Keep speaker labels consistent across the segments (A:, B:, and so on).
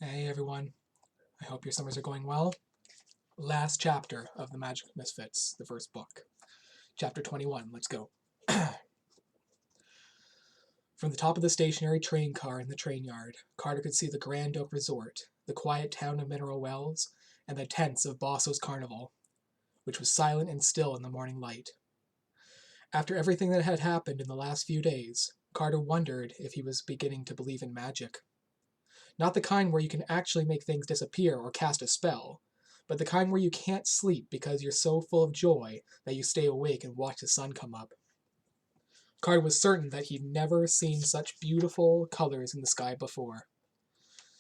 A: Hey everyone, I hope your summers are going well. Last chapter of the Magic Misfits, the first book. Chapter 21, let's go. From the top of the stationary train car in the train yard, Carter could see the Grand Oak Resort, the quiet town of Mineral Wells, and the tents of Bosso's Carnival, which was silent and still in the morning light. After everything that had happened in the last few days, Carter wondered if he was beginning to believe in magic. Not the kind where you can actually make things disappear or cast a spell, but the kind where you can't sleep because you're so full of joy that you stay awake and watch the sun come up. Carter was certain that he'd never seen such beautiful colors in the sky before.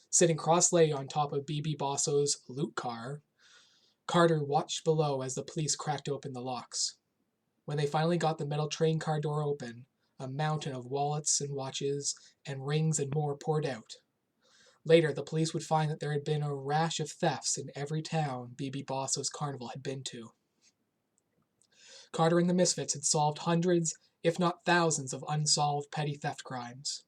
A: Sitting cross-legged on top of B.B. Bosso's loot car, Carter watched below as the police cracked open the locks. When they finally got the metal train car door open, a mountain of wallets and watches and rings and more poured out. Later, the police would find that there had been a rash of thefts in every town B.B. Bosso's carnival had been to. Carter and the Misfits had solved hundreds, if not thousands, of unsolved petty theft crimes.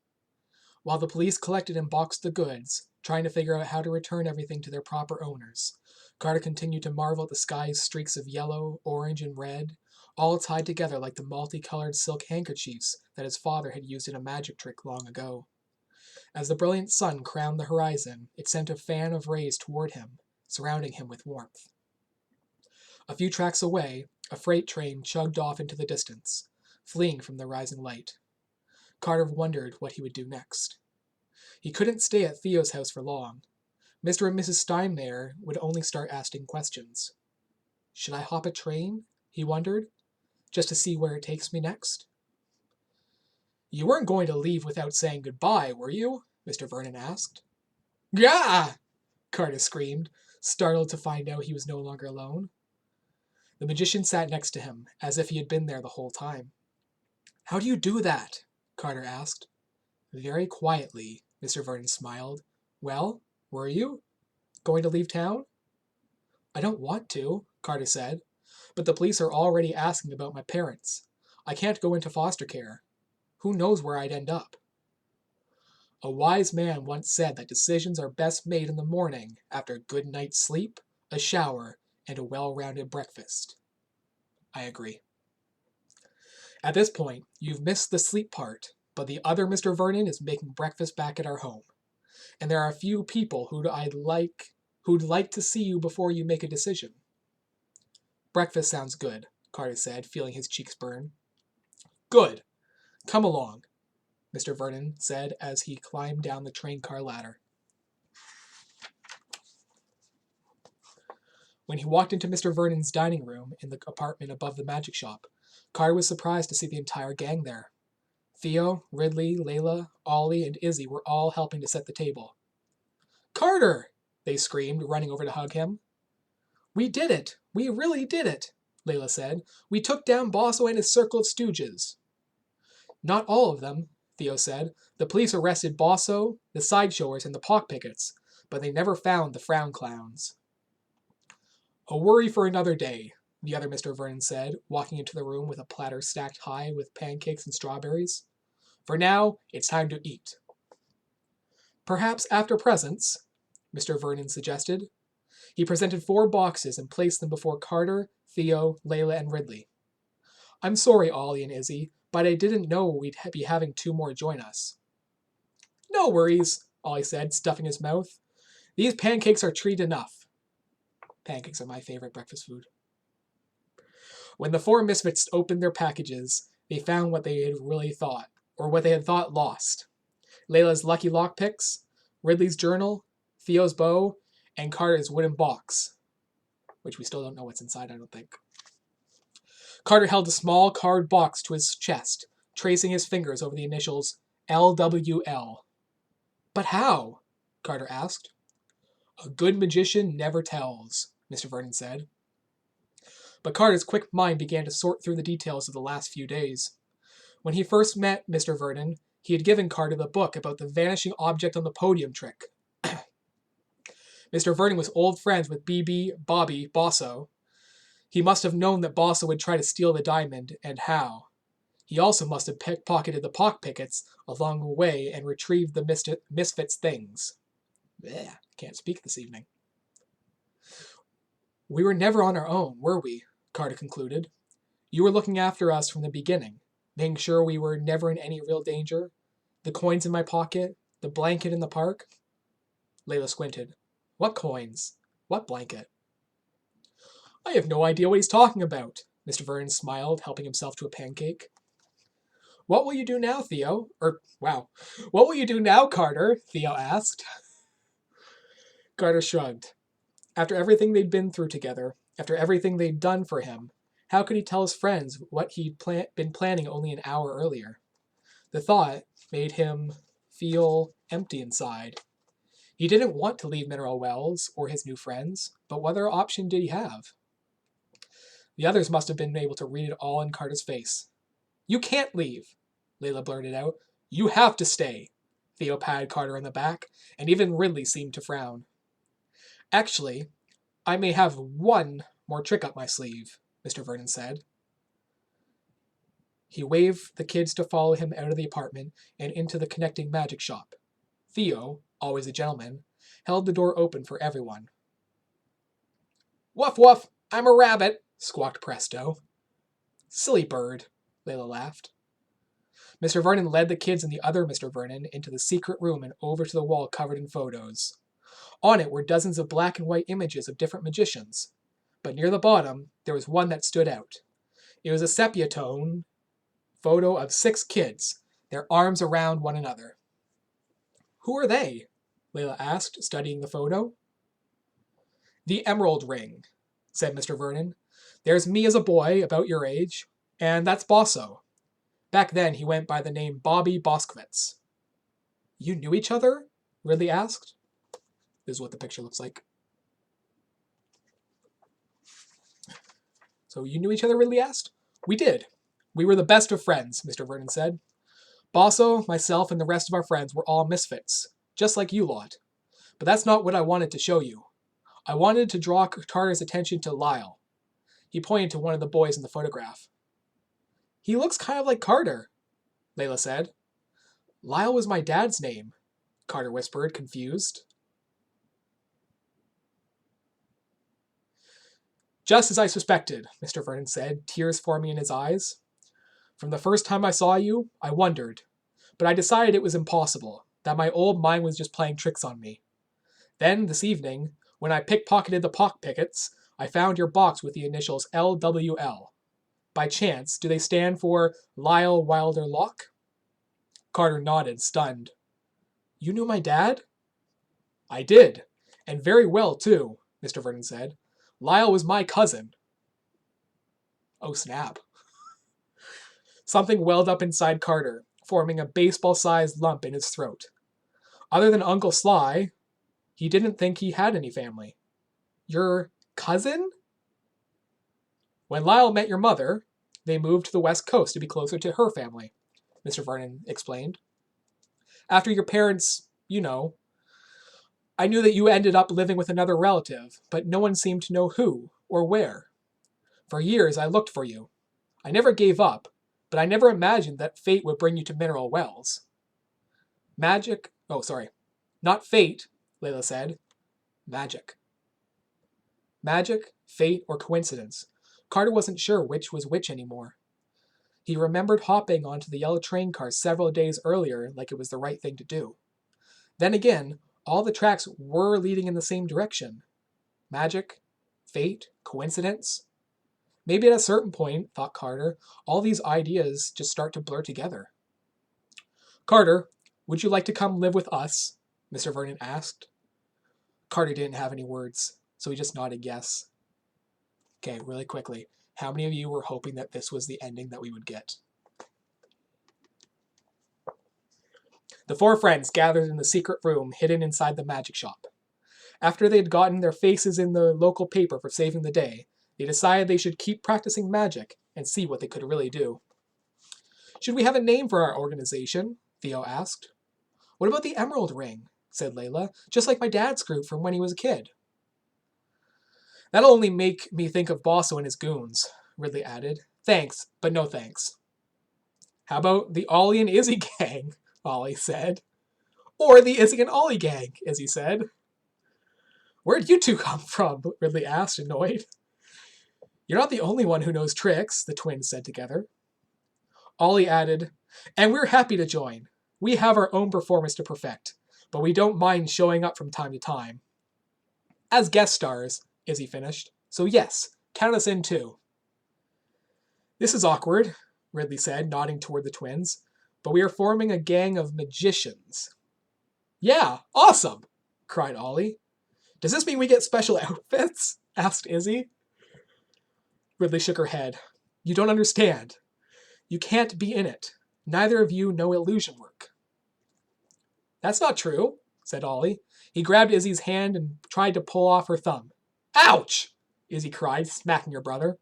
A: While the police collected and boxed the goods, trying to figure out how to return everything to their proper owners, Carter continued to marvel at the sky's streaks of yellow, orange, and red, all tied together like the multicolored silk handkerchiefs that his father had used in a magic trick long ago. As the brilliant sun crowned the horizon, it sent a fan of rays toward him, surrounding him with warmth. A few tracks away, a freight train chugged off into the distance, fleeing from the rising light. Carter wondered what he would do next. He couldn't stay at Theo's house for long. Mr. and Mrs. Steinmeier would only start asking questions. Should I hop a train? He wondered, just to see where it takes me next. You weren't going to leave without saying goodbye, were you? Mr. Vernon asked. Gah! Carter screamed, startled to find out he was no longer alone. The magician sat next to him, as if he had been there the whole time. How do you do that? Carter asked. Very quietly, Mr. Vernon smiled. Well, were you? Going to leave town? I don't want to, Carter said, but the police are already asking about my parents. I can't go into foster care. Who knows where I'd end up? A wise man once said that decisions are best made in the morning after a good night's sleep, a shower, and a well-rounded breakfast. I agree. At this point, you've missed the sleep part, but the other Mr. Vernon is making breakfast back at our home. And there are a few people who'd like to see you before you make a decision. Breakfast sounds good, Carter said, feeling his cheeks burn. Good. Come along, Mr. Vernon said as he climbed down the train car ladder. When he walked into Mr. Vernon's dining room in the apartment above the magic shop, Carter was surprised to see the entire gang there. Theo, Ridley, Layla, Ollie, and Izzy were all helping to set the table. Carter! They screamed, running over to hug him. We did it! We really did it! Layla said. We took down Bosso and his circle of stooges. Not all of them, Theo said. The police arrested Bosso, the sideshowers, and the pockpickets, but they never found the frown clowns. A worry for another day, the other Mr. Vernon said, walking into the room with a platter stacked high with pancakes and strawberries. For now, it's time to eat. Perhaps after presents, Mr. Vernon suggested. He presented 4 boxes and placed them before Carter, Theo, Layla, and Ridley. I'm sorry, Ollie and Izzy, but I didn't know we'd be having 2 more join us. No worries, Ollie said, stuffing his mouth. These pancakes are treat enough. Pancakes are my favorite breakfast food. When the 4 misfits opened their packages, they found what they had really thought, or what they had thought lost. Layla's lucky lockpicks, Ridley's journal, Theo's bow, and Carter's wooden box, which we still don't know what's inside, I don't think. Carter held a small card box to his chest, tracing his fingers over the initials LWL. But how? Carter asked. A good magician never tells, Mr. Vernon said. But Carter's quick mind began to sort through the details of the last few days. When he first met Mr. Vernon, he had given Carter the book about the vanishing object on the podium trick. Mr. Vernon was old friends with Bobby, Bosso. He must have known that Bosso would try to steal the diamond, and how. He also must have pickpocketed the pockpickets along the way and retrieved the Misfits' things. Bleh, can't speak this evening. We were never on our own, were we? Carter concluded. You were looking after us from the beginning, making sure we were never in any real danger. The coins in my pocket, the blanket in the park. Layla squinted. What coins? What blanket? I have no idea what he's talking about. Mr. Vernon smiled, helping himself to a pancake. What will you do now, Theo? What will you do now, Carter? Theo asked. Carter shrugged. After everything they'd been through together, after everything they'd done for him, how could he tell his friends what he'd been planning only an hour earlier? The thought made him feel empty inside. He didn't want to leave Mineral Wells or his new friends, but what other option did he have? The others must have been able to read it all in Carter's face. You can't leave, Layla blurted out. You have to stay. Theo patted Carter on the back, and even Ridley seemed to frown. Actually, I may have one more trick up my sleeve, Mr. Vernon said. He waved the kids to follow him out of the apartment and into the connecting magic shop. Theo, always a gentleman, held the door open for everyone. Woof woof, I'm a rabbit, squawked Presto. Silly bird, Layla laughed. Mr. Vernon led the kids and the other Mr. Vernon into the secret room and over to the wall covered in photos. On it were dozens of black and white images of different magicians, but near the bottom there was one that stood out. It was a sepia tone photo of 6 kids, their arms around one another. Who are they? Layla asked, studying the photo. The Emerald Ring, said Mr. Vernon. There's me as a boy, about your age, and that's Bosso. Back then he went by the name Bobby Boskowitz. You knew each other? Ridley asked. This is what the picture looks like. So you knew each other, Ridley asked? We did. We were the best of friends, Mr. Vernon said. Bosso, myself, and the rest of our friends were all misfits, just like you lot. But that's not what I wanted to show you. I wanted to draw Carter's attention to Lyle. He pointed to one of the boys in the photograph. He looks kind of like Carter, Layla said. Lyle was my dad's name, Carter whispered, confused. Just as I suspected, Mr. Vernon said, tears forming in his eyes. From the first time I saw you, I wondered, but I decided it was impossible, that my old mind was just playing tricks on me. Then, this evening, when I pickpocketed the pocketpickets, I found your box with the initials LWL. By chance, do they stand for Lyle Wilder Locke? Carter nodded, stunned. You knew my dad? I did, and very well, too, Mr. Vernon said. Lyle was my cousin. Oh, snap. Something welled up inside Carter, forming a baseball-sized lump in his throat. Other than Uncle Sly, he didn't think he had any family. Your cousin? When Lyle met your mother, they moved to the West Coast to be closer to her family, Mr. Vernon explained. After your parents, I knew that you ended up living with another relative, but no one seemed to know who or where. For years, I looked for you. I never gave up, but I never imagined that fate would bring you to Mineral Wells. Not fate, Layla said. Magic. Magic, fate, or coincidence. Carter wasn't sure which was which anymore. He remembered hopping onto the yellow train car several days earlier like it was the right thing to do. Then again, all the tracks were leading in the same direction. Magic, fate, coincidence. Maybe at a certain point, thought Carter, all these ideas just start to blur together. Carter, would you like to come live with us? Mr. Vernon asked. Carter didn't have any words, so he just nodded yes. Okay, really quickly. How many of you were hoping that this was the ending that we would get? The 4 friends gathered in the secret room hidden inside the magic shop. After they had gotten their faces in the local paper for saving the day, they decided they should keep practicing magic and see what they could really do. Should we have a name for our organization? Theo asked. What about the Emerald Ring? Said Layla, just like my dad's group from when he was a kid. That'll only make me think of Bosso and his goons, Ridley added. Thanks, but no thanks. How about the Ollie and Izzy gang? Ollie said. Or the Izzy and Ollie gang, Izzy said. Where'd you two come from? Ridley asked, annoyed. You're not the only one who knows tricks, the twins said together. Ollie added, and we're happy to join. We have our own performance to perfect, but we don't mind showing up from time to time. As guest stars, Izzy finished. So yes, count us in too. This is awkward, Ridley said, nodding toward the twins, but we are forming a gang of magicians. Yeah, awesome, cried Ollie. Does this mean we get special outfits? Asked Izzy. Ridley shook her head. You don't understand. You can't be in it. Neither of you know illusion work. That's not true, said Ollie. He grabbed Izzy's hand and tried to pull off her thumb. Ouch! Izzy cried, smacking her brother.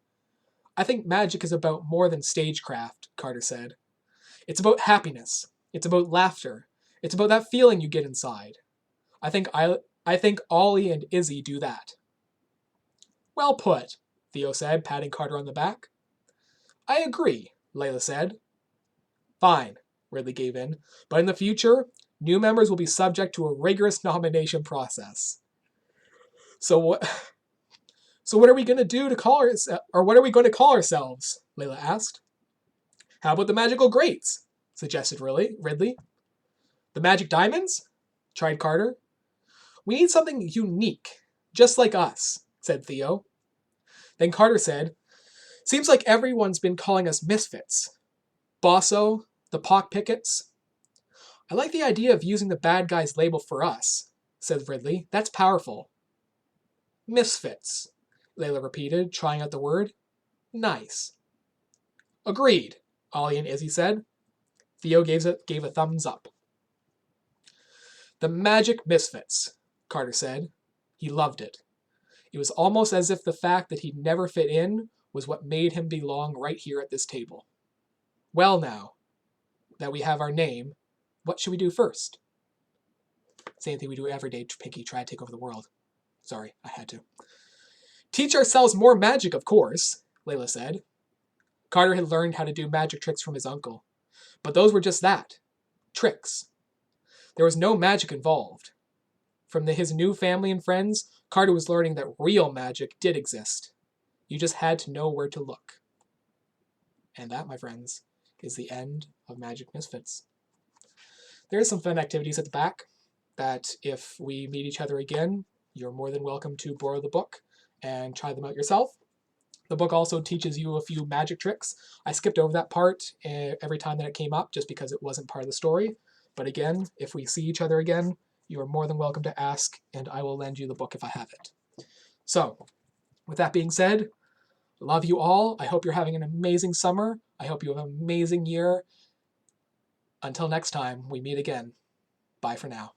A: I think magic is about more than stagecraft, Carter said. It's about happiness. It's about laughter. It's about that feeling you get inside. I think Ollie and Izzy do that. Well put, Theo said, patting Carter on the back. I agree, Layla said. Fine, Ridley gave in, but in the future, new members will be subject to a rigorous nomination process. So what are we going to do to call what are we going to call ourselves? Layla asked. How about the magical greats? Suggested Ridley. The magic diamonds? Tried Carter. We need something unique, just like us, said Theo. Then Carter said, seems like everyone's been calling us misfits. Bosso, the Pockpickets. I like the idea of using the bad guy's label for us, said Ridley. That's powerful. Misfits, Layla repeated, trying out the word. Nice. Agreed, Ollie and Izzy said. Theo gave a thumbs up. The Magic Misfits, Carter said. He loved it. It was almost as if the fact that he'd never fit in was what made him belong right here at this table. Well now, that we have our name, what should we do first? Same thing we do every day, Pinky, try to take over the world. Sorry, I had to. Teach ourselves more magic, of course, Layla said. Carter had learned how to do magic tricks from his uncle. But those were just that. Tricks. There was no magic involved. From his new family and friends, Carter was learning that real magic did exist. You just had to know where to look. And that, my friends, is the end of Magic Misfits. There are some fun activities at the back that if we meet each other again, you're more than welcome to borrow the book and try them out yourself. The book also teaches you a few magic tricks. I skipped over that part every time that it came up just because it wasn't part of the story. But again, if we see each other again, you are more than welcome to ask, and I will lend you the book if I have it. So, with that being said, love you all. I hope you're having an amazing summer. I hope you have an amazing year. Until next time, we meet again. Bye for now.